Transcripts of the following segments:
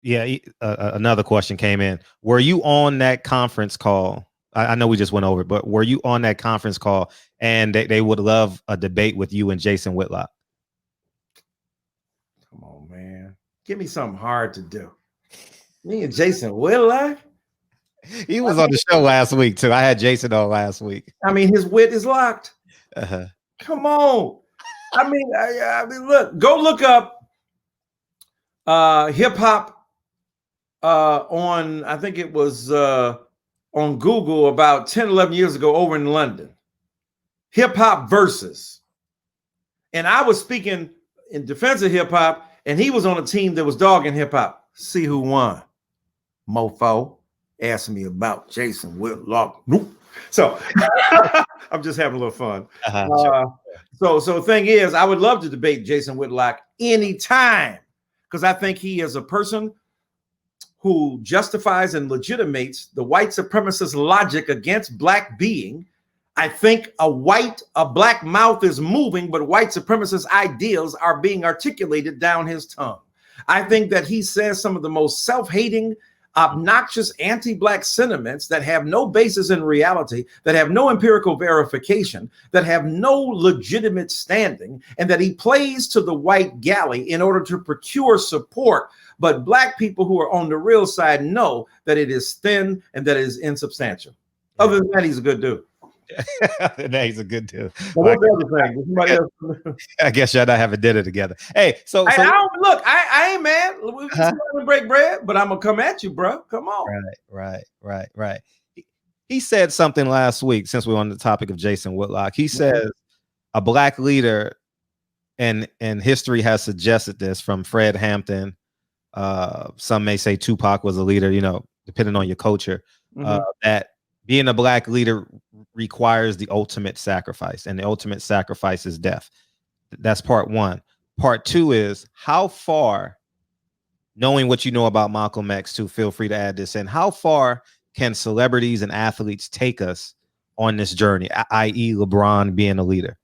Yeah, another question came in. Were you on that conference call? I know we just went over it, but were you on that conference call and they would love a debate with you and Jason Whitlock? Come on, man. Give me something hard to do. Me and Jason Whitlock? He was on the show last week, too. I had Jason on last week. I mean, his wit is locked. Uh-huh. Come on. I mean, look, go look up hip hop on, I think it was on Google about 10, 11 years ago over in London. Hip hop versus. And I was speaking in defense of hip hop, and he was on a team that was dogging hip hop. See who won. Mofo asked me about Jason Whitlock. Nope. So I'm just having a little fun. So the thing is, I would love to debate Jason Whitlock anytime, because I think he is a person who justifies and legitimates the white supremacist logic against black being. I think a black mouth is moving, but white supremacist ideals are being articulated down his tongue. I think that he says some of the most self-hating, obnoxious anti-black sentiments that have no basis in reality, that have no empirical verification, that have no legitimate standing, and that he plays to the white galley in order to procure support. But black people who are on the real side know that it is thin and that it is insubstantial. Other than that, he's a good dude. He's a good dude. Well, what's the other thing? I guess y'all not having dinner together. Hey, so I ain't mad. We can break bread, but I'm gonna come at you, bro. Come on. Right. He said something last week, since we're on the topic of Jason Whitlock. He says a black leader, and history has suggested this from Fred Hampton. Some may say Tupac was a leader, depending on your culture, that being a black leader requires the ultimate sacrifice, and the ultimate sacrifice is death. That's part one. Part two is, how far, knowing what you know about Malcolm X, too, feel free to add this in, how far can celebrities and athletes take us on this journey, i.e. LeBron being a leader?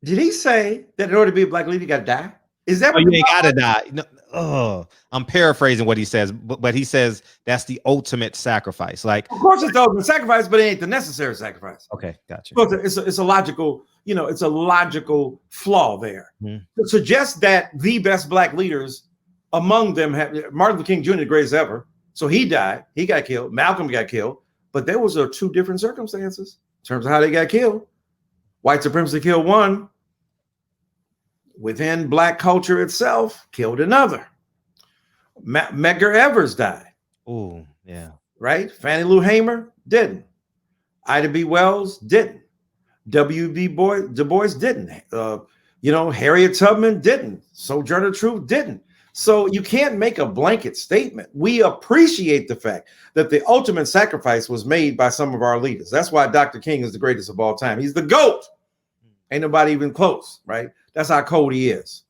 Did he say that in order to be a black leader, you got to die? Is that what you ain't gotta die? No, I'm paraphrasing what he says, but he says that's the ultimate sacrifice. Like, of course, it's the ultimate sacrifice, but it ain't the necessary sacrifice. Okay, gotcha. It's a logical, it's a logical flaw there. To suggest that the best black leaders among them have Martin Luther King Jr., the greatest ever. So he died, he got killed. Malcolm got killed, but there was two different circumstances in terms of how they got killed. White supremacy killed one. Within black culture itself, killed another. Medgar Evers died. Oh, yeah. Right? Fannie Lou Hamer didn't. Ida B. Wells didn't. W.B. Du Bois didn't. Harriet Tubman didn't. Sojourner Truth didn't. So you can't make a blanket statement. We appreciate the fact that the ultimate sacrifice was made by some of our leaders. That's why Dr. King is the greatest of all time. He's the GOAT. Ain't nobody even close, right? That's how cold he is.